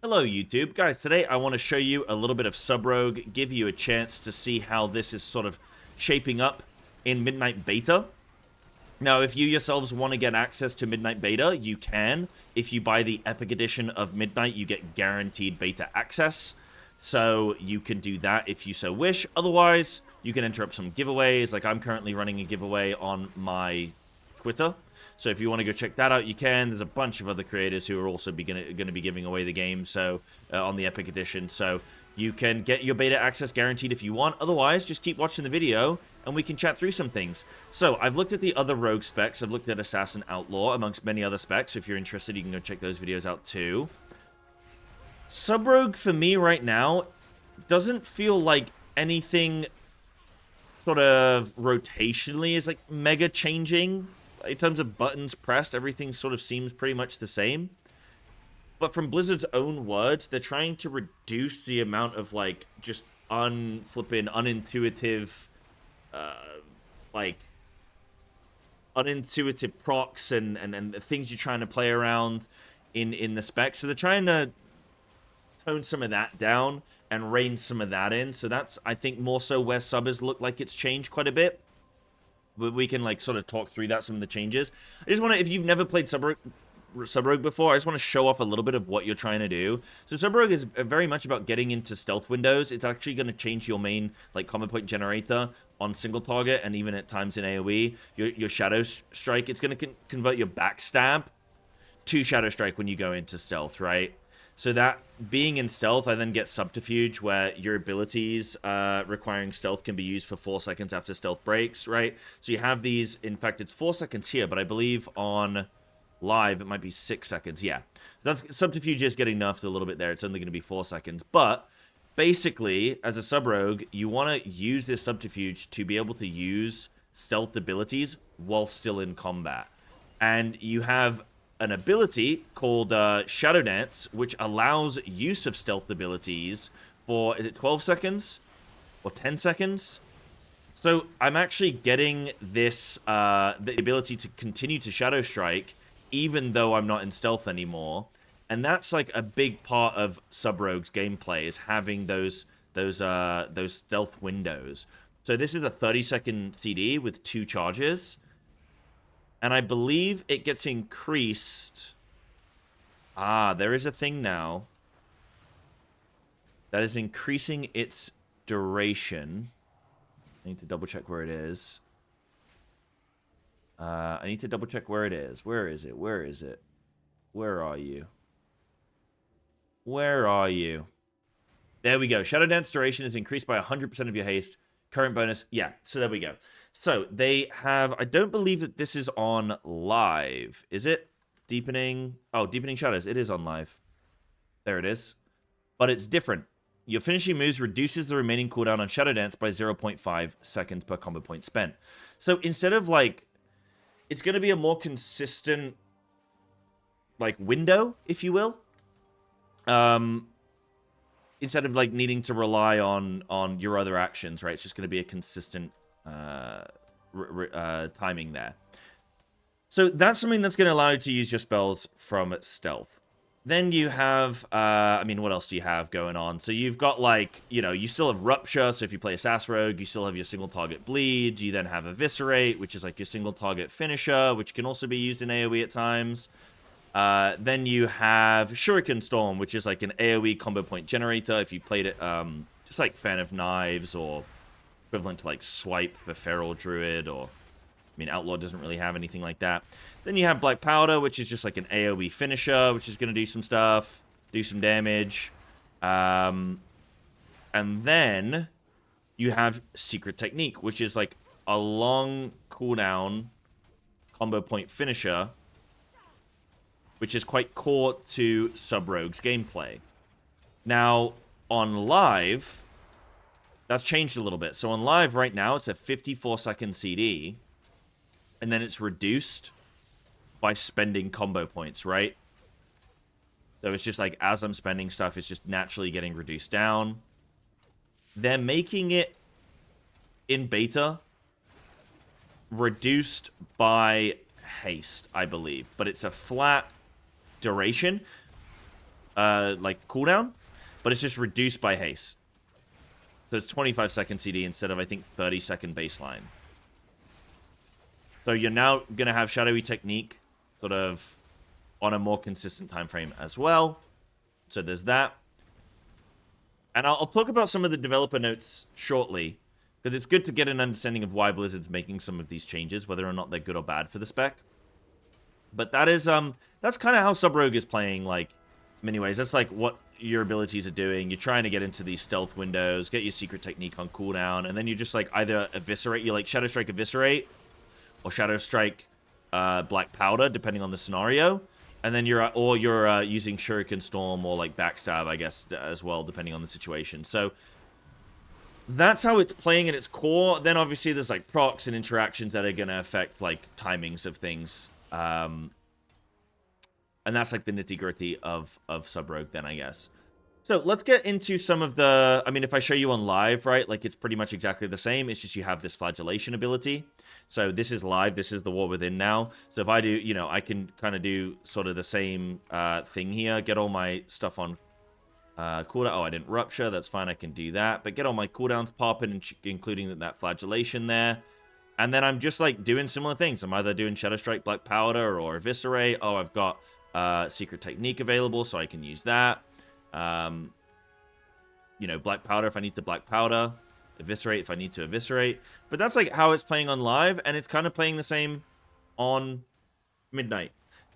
Hello YouTube. Guys, today I want to show you a little bit of Sub Rogue, give you a chance to see how this is sort of shaping up in Midnight Beta. Now, if you yourselves want to get access to Midnight Beta, you can. If you buy the Epic Edition of Midnight, you get guaranteed beta access. So you can do that if you so wish. Otherwise, you can enter up some giveaways. Like I'm currently running a giveaway on my Twitter. So if you want to go check that out, you can. There's a bunch of other creators who are also going to be giving away the game on the Epic Edition. So you can get your beta access guaranteed if you want. Otherwise, just keep watching the video and we can chat through some things. So I've looked at the other Rogue specs. I've looked at Assassin Outlaw amongst many other specs. So if you're interested, you can go check those videos out too. Sub Rogue for me right now doesn't feel like anything sort of rotationally is like mega changing. In terms of buttons pressed, everything sort of seems pretty much the same. But from Blizzard's own words, they're trying to reduce the amount of, like, just unintuitive, unintuitive procs and the things you're trying to play around in the specs. So they're trying to tone some of that down and rein some of that in. So that's, I think, more so where Subbers look like it's changed quite a bit. But we can, like, sort of talk through that, some of the changes. I just want to, if you've never played Sub Rogue before, I just want to show off a little bit of what you're trying to do. So Sub Rogue is very much about getting into stealth windows. It's actually going to change your main, like, combo point generator on single target and even at times in AoE. Your Shadow Strike, it's going to convert your backstab to Shadow Strike when you go into stealth, right? So that being in stealth, I then get Subterfuge, where your abilities requiring stealth can be used for 4 seconds after stealth breaks, right? So you have these, in fact, it's 4 seconds here, but I believe on live it might be 6 seconds, yeah. That's Subterfuge is getting nerfed a little bit there. It's only going to be 4 seconds, but basically, as a Sub-Rogue, you want to use this Subterfuge to be able to use stealth abilities while still in combat. And you have an ability called Shadow Dance, which allows use of stealth abilities for, is it 12 seconds? Or 10 seconds? So I'm actually getting this, the ability to continue to Shadow Strike, even though I'm not in stealth anymore. And that's like a big part of Sub Rogue's gameplay, is having those stealth windows. So this is a 30-second CD with 2 charges. And I believe it gets increased. Ah, there is a thing now that is increasing its duration. I need to double check where it is. I need to double check where it is. Where is it? Where is it? Where are you? Where are you? There we go. Shadow Dance duration is increased by 100% of your haste. Current bonus. Yeah, so there we go. So they have, I don't believe that this is on live. Is it? Deepening. Oh, Deepening Shadows. It is on live. There it is. But it's different. Your finishing moves reduces the remaining cooldown on Shadow Dance by 0.5 seconds per combo point spent. So instead of, like, it's going to be a more consistent, like, window, if you will. Instead of, like, needing to rely on your other actions, right? It's just going to be a consistent timing there. So that's something that's going to allow you to use your spells from stealth. Then you have, I mean, what else do you have going on? So you've got, like, you know, you still have Rupture, so if you play Assassin Rogue, you still have your single target bleed. You then have Eviscerate, which is like your single target finisher, which can also be used in AoE at times. Then you have Shuriken Storm, which is like an AoE combo point generator. If you played it, just like Fan of Knives or equivalent to like Swipe for Feral Druid, or, I mean, Outlaw doesn't really have anything like that. Then you have Black Powder, which is just like an AoE finisher, which is going to do some stuff, do some damage. And then you have Secret Technique, which is like a long cooldown combo point finisher, which is quite core to Sub Rogue's gameplay. Now, on live, that's changed a little bit. So on live right now, it's a 54-second CD, and then it's reduced by spending combo points, right? So it's just like, as I'm spending stuff, it's just naturally getting reduced down. They're making it, in beta, reduced by haste, I believe. But it's a flat duration. like cooldown, but it's just reduced by haste. So it's 25-second CD instead of, I think, 30-second baseline. So you're now going to have Shadowy Technique sort of on a more consistent time frame as well. So there's that. And I'll talk about some of the developer notes shortly, because it's good to get an understanding of why Blizzard's making some of these changes, whether or not they're good or bad for the spec. But that is, that's kind of how Sub Rogue is playing, like, in many ways. That's, like, what your abilities are doing. You're trying to get into these stealth windows, get your secret technique on cooldown, and then you just, like, either eviscerate, you like Shadow Strike Eviscerate, or Shadow Strike Black Powder, depending on the scenario. And then you're using Shuriken Storm or, like, Backstab, I guess, as well, depending on the situation. So that's how it's playing at its core. Then, obviously, there's, like, procs and interactions that are going to affect, like, timings of things. And that's, like, the nitty-gritty of Sub Rogue, then, I guess. So let's get into some of the... I mean, if I show you on live, right, like, it's pretty much exactly the same. It's just you have this flagellation ability. So this is live. This is the War Within now. So if I do, you know, I can kind of do sort of the same thing here. Get all my stuff on cooldown. Oh, I didn't Rupture. That's fine. I can do that. But get all my cooldowns popping, including that flagellation there. And then I'm just, like, doing similar things. I'm either doing Shadow Strike Black Powder or Eviscerate. Oh, I've got Secret Technique available, so I can use that. You know, Black Powder if I need to Black Powder. Eviscerate if I need to Eviscerate. But that's, like, how it's playing on live, and it's kind of playing the same on Midnight.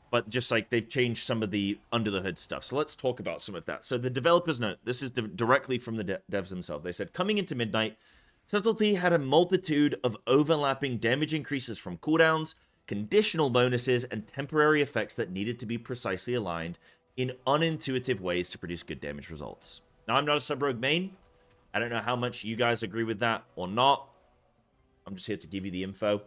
But just, like, they've changed some of the under-the-hood stuff. So let's talk about some of that. So the developers note, this is directly from the devs themselves. They said, coming into Midnight, Subtlety had a multitude of overlapping damage increases from cooldowns, conditional bonuses, and temporary effects that needed to be precisely aligned in unintuitive ways to produce good damage results. Now, I'm not a Sub Rogue main. I don't know how much you guys agree with that or not. I'm just here to give you the info.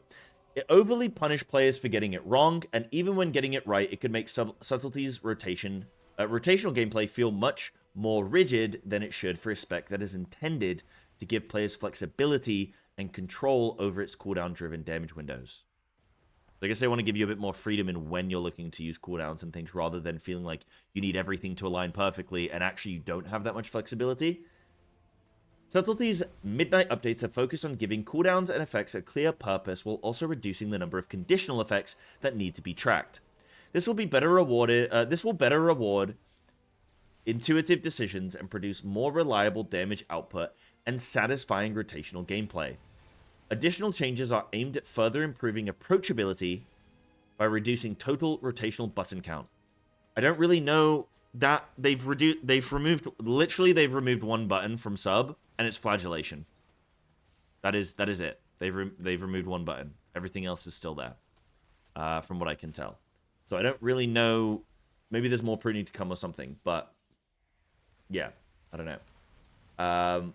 It overly punished players for getting it wrong, and even when getting it right, it could make Subtlety's rotational gameplay feel much more rigid than it should for a spec that is intended to give players flexibility and control over its cooldown-driven damage windows. So I guess they want to give you a bit more freedom in when you're looking to use cooldowns and things, rather than feeling like you need everything to align perfectly and actually you don't have that much flexibility. Subtlety's Midnight updates are focused on giving cooldowns and effects a clear purpose while also reducing the number of conditional effects that need to be tracked. This will better reward intuitive decisions and produce more reliable damage output and satisfying rotational gameplay. Additional changes are aimed at further improving approachability by reducing total rotational button count. I don't really know that they've removed one button from sub, and it's flagellation. That is it. They've removed one button. Everything else is still there, from what I can tell. So I don't really know. Maybe there's more pruning to come or something, but yeah, I don't know.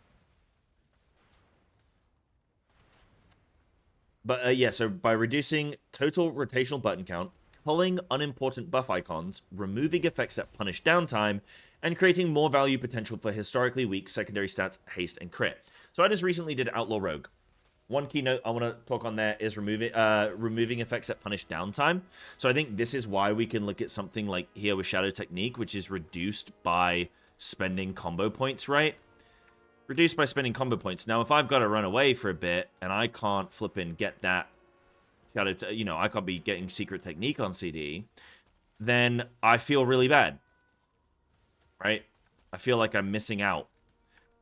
Yeah, so by reducing total rotational button count, culling unimportant buff icons, removing effects that punish downtime, and creating more value potential for historically weak secondary stats, haste, and crit. So I just recently did Outlaw Rogue. One keynote I want to talk on there is removing effects that punish downtime. So I think this is why we can look at something like here with Shadow Technique, which is reduced by spending combo points, right? Reduced by spending combo points. Now, if I've got to run away for a bit and I can't flip and get that Shadow, I can't be getting Secret Technique on CD, then I feel really bad, right? I feel like I'm missing out.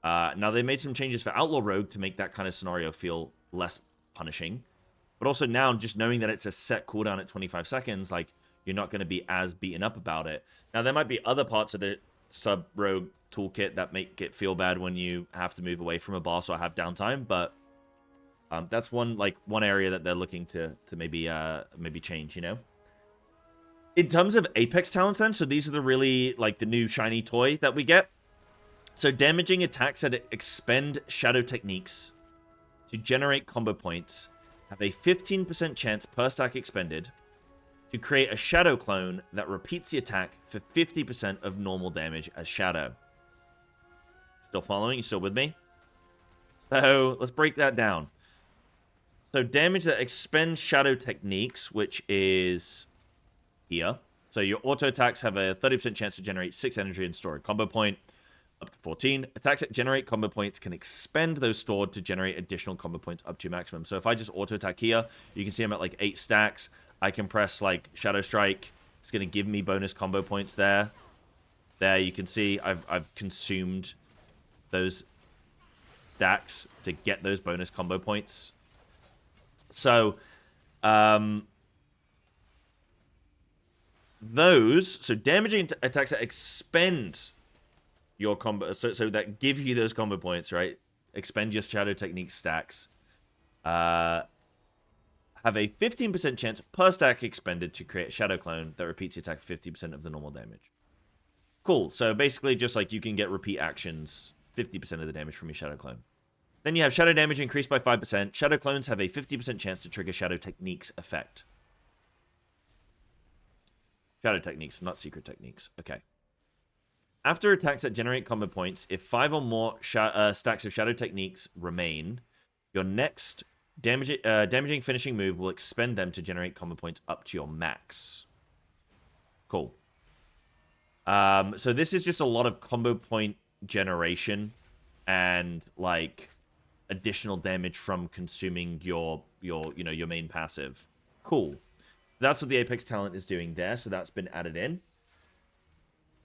Now, they made some changes for Outlaw Rogue to make that kind of scenario feel less punishing. But also now, just knowing that it's a set cooldown at 25 seconds, like, you're not going to be as beaten up about it. Now, there might be other parts of the Sub Rogue toolkit that make it feel bad when you have to move away from a boss or have downtime, but that's one area that they're looking to maybe change, In terms of Apex talents then, so these are the really, like, the new shiny toy that we get. So damaging attacks that expend Shadow Techniques to generate combo points have a 15% chance per stack expended to create a Shadow clone that repeats the attack for 50% of normal damage as Shadow. Still following? You still with me? So let's break that down. So damage that expends Shadow Techniques, which is here. So your auto attacks have a 30% chance to generate 6 energy and store a combo point, up to 14. Attacks that generate combo points can expend those stored to generate additional combo points up to maximum. So if I just auto attack here, you can see I'm at like 8 stacks. I can press like Shadow Strike. It's going to give me bonus combo points there. There you can see I've consumed those stacks to get those bonus combo points. So so damaging attacks that expend your combo, so that give you those combo points, right? Expend your Shadow Technique stacks. Have a 15% chance per stack expended to create a Shadow Clone that repeats the attack 50% of the normal damage. Cool. So basically, just like you can get repeat actions, 50% of the damage from your Shadow Clone. Then you have Shadow damage increased by 5%. Shadow Clones have a 50% chance to trigger Shadow Techniques effect. Shadow Techniques, not Secret Techniques. Okay. After attacks that generate combo points, if 5 or more stacks of Shadow Techniques remain, your next damaging finishing move will expend them to generate combo points up to your max. Cool. So this is just a lot of combo point generation and like additional damage from consuming your main passive. Cool. That's what the Apex talent is doing there, so that's been added in.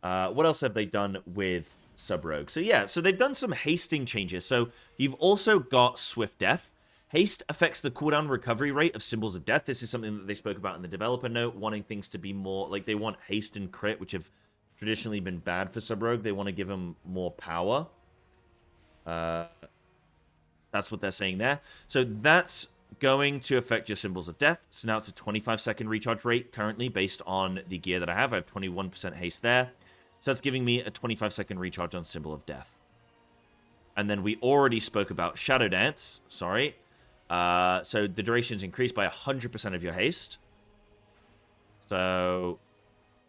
What else have they done with Sub Rogue? So yeah, so they've done some hasting changes. So you've also got Swift Death. Haste affects the cooldown recovery rate of Symbols of Death. This is something that they spoke about in the developer note, wanting things to be more like they want haste and crit, which have traditionally been bad for Sub Rogue. They want to give them more power. That's what they're saying there. So that's going to affect your Symbols of Death. So now it's a 25-second recharge rate currently based on the gear that I have. I have 21% haste there. So that's giving me a 25-second recharge on Symbol of Death. And then we already spoke about Shadow Dance. Sorry. So the duration is increased by 100% of your haste. So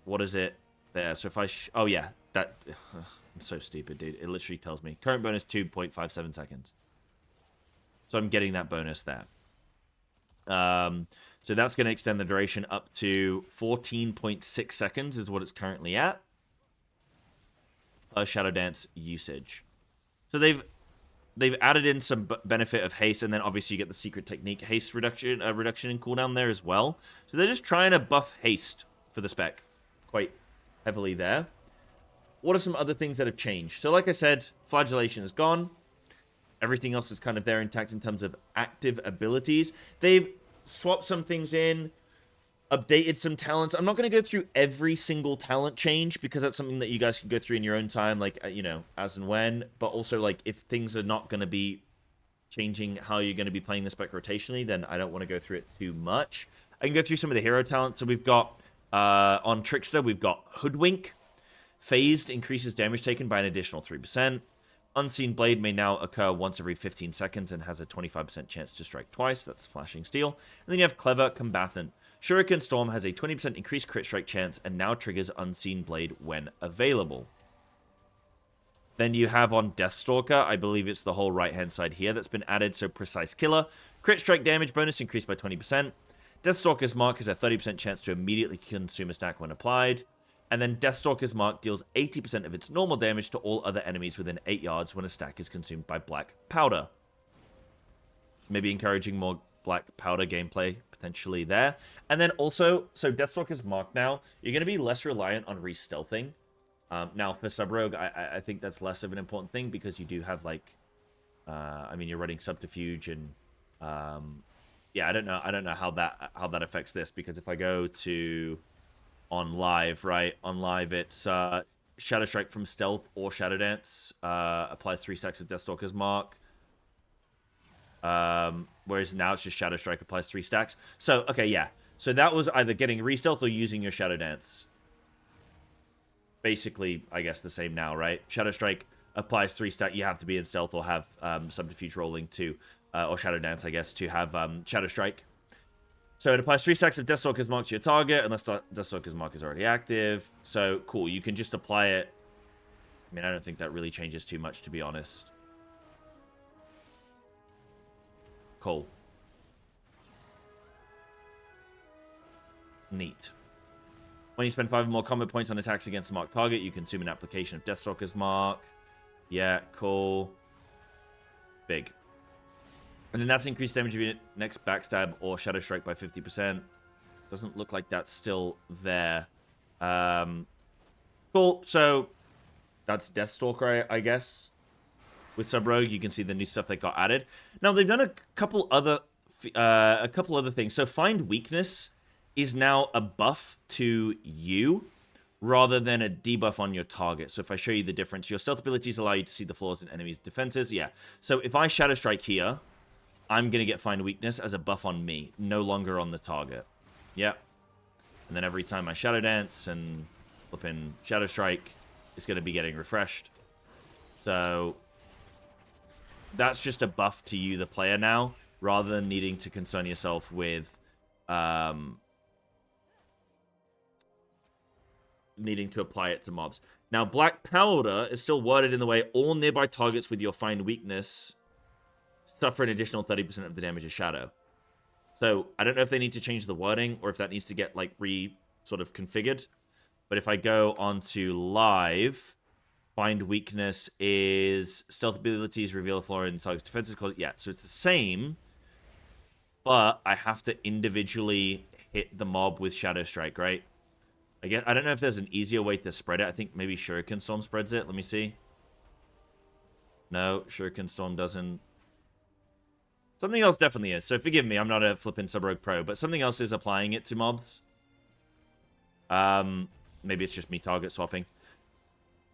what is it there? So if I... oh, yeah. That... I'm so stupid, dude. It literally tells me. Current bonus 2.57 seconds. So I'm getting that bonus there. So that's going to extend the duration up to 14.6 seconds is what it's currently at. Shadow Dance usage. So they've added in some benefit of haste, and then obviously you get the Secret Technique haste reduction in cooldown there as well. So they're just trying to buff haste for the spec quite heavily there. What are some other things that have changed? So like I said, Flagellation is gone. Everything else is kind of there intact in terms of active abilities. They've swapped some things in, updated some talents. I'm not going to go through every single talent change because that's something that you guys can go through in your own time, like, as and when. But also, like, if things are not going to be changing how you're going to be playing the spec rotationally, then I don't want to go through it too much. I can go through some of the hero talents. So we've got, on Trickster, we've got Hoodwink. Phased increases damage taken by an additional 3%. Unseen Blade may now occur once every 15 seconds and has a 25% chance to strike twice. That's Flashing Steel. And then you have Clever Combatant. Shuriken Storm has a 20% increased crit strike chance and now triggers Unseen Blade when available. Then you have on Deathstalker, I believe it's the whole right-hand side here that's been added, so Precise Killer. Crit strike damage bonus increased by 20%. Deathstalker's Mark has a 30% chance to immediately consume a stack when applied. And then Deathstalker's Mark deals 80% of its normal damage to all other enemies within 8 yards when a stack is consumed by Black Powder. Maybe encouraging more Black Powder gameplay potentially there. And then also, so Deathstalker's Mark now, you're going to be less reliant on re-stealthing. Now, for Sub Rogue, I think that's less of an important thing because you do have, like, you're running Subterfuge and, yeah, I don't know how that affects this because if I go to... on live, right? On live, it's Shadow Strike from Stealth or Shadow Dance. Applies 3 stacks of Deathstalker's Mark. Whereas now it's just Shadow Strike applies 3 stacks. So, okay, yeah. So that was either getting Re-Stealth or using your Shadow Dance. Basically, I guess the same now, right? Shadow Strike applies 3 stacks. You have to be in Stealth or have Subterfuge rolling to, or Shadow Dance, I guess, to have Shadow Strike. So it applies 3 stacks of Deathstalker's Mark to your target, unless Deathstalker's Mark is already active. So, cool. You can just apply it. I mean, I don't think that really changes too much, to be honest. Cool. Neat. When you spend 5 or more combat points on attacks against a marked target, you consume an application of Deathstalker's Mark. Yeah, cool. Big. And then that's increased damage of your next backstab or shadow strike by 50%. Doesn't look like that's still there. Cool. So that's Deathstalker, I guess. With Sub Rogue, you can see the new stuff that got added. Now they've done a couple other things. So Find Weakness is now a buff to you rather than a debuff on your target. So if I show you the difference, your stealth abilities allow you to see the flaws in enemies' defenses. Yeah. So if I Shadow Strike here, I'm going to get Find Weakness as a buff on me, no longer on the target. Yep. And then every time I Shadow Dance and flip in Shadow Strike, it's going to be getting refreshed. So that's just a buff to you, the player, now, rather than needing to concern yourself with needing to apply it to mobs. Now, Black Powder is still worded in the way all nearby targets with your Find Weakness suffer an additional 30% of the damage of Shadow. So I don't know if they need to change the wording or if that needs to get like sort of configured. But if I go onto live, Find Weakness is stealth abilities reveal a flaw in the target's defenses. Yeah, so it's the same, but I have to individually hit the mob with Shadow Strike, right? I don't know if there's an easier way to spread it. I think maybe Shuriken Storm spreads it. Let me see. No, Shuriken Storm doesn't. Something else definitely is. So forgive me, I'm not a flippin' Sub Rogue pro, but something else is applying it to mobs. Maybe it's just me target swapping.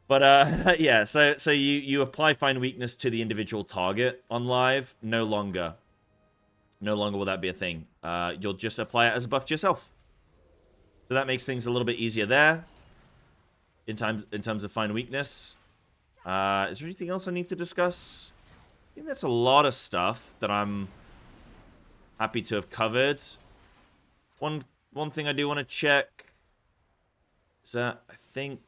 But yeah, so you apply Find Weakness to the individual target on live. No longer will that be a thing. You'll just apply it as a buff to yourself. So that makes things a little bit easier there. In terms of Find Weakness. Is there anything else I need to discuss? I think that's a lot of stuff that I'm happy to have covered. One thing I do want to check is that I think...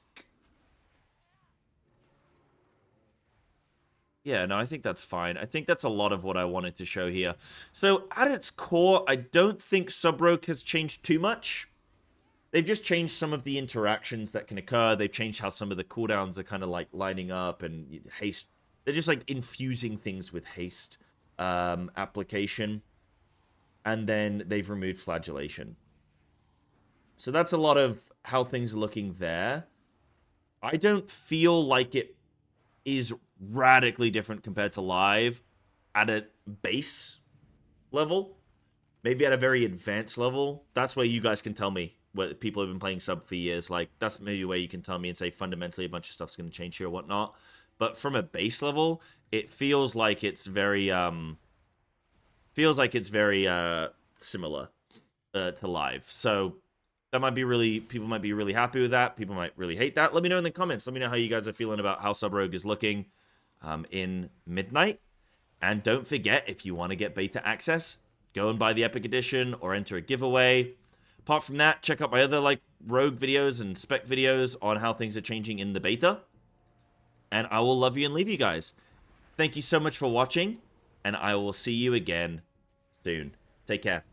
Yeah, no, I think that's fine. I think that's a lot of what I wanted to show here. So at its core, I don't think Sub Rogue has changed too much. They've just changed some of the interactions that can occur. They've changed how some of the cooldowns are kind of like lining up and haste. They're just like infusing things with haste application. And then they've removed flagellation. So that's a lot of how things are looking there. I don't feel like it is radically different compared to live at a base level. Maybe at a very advanced level. That's where you guys can tell me. Where people have been playing sub for years, like that's maybe where you can tell me and say fundamentally a bunch of stuff's going to change here or whatnot. But from a base level, it feels like it's very similar to live. So that might be people might be really happy with that. People might really hate that. Let me know in the comments. Let me know how you guys are feeling about how Sub Rogue is looking in Midnight. And don't forget, if you want to get beta access, go and buy the Epic Edition or enter a giveaway. Apart from that, check out my other like Rogue videos and spec videos on how things are changing in the beta. And I will love you and leave you guys. Thank you so much for watching, and I will see you again soon. Take care.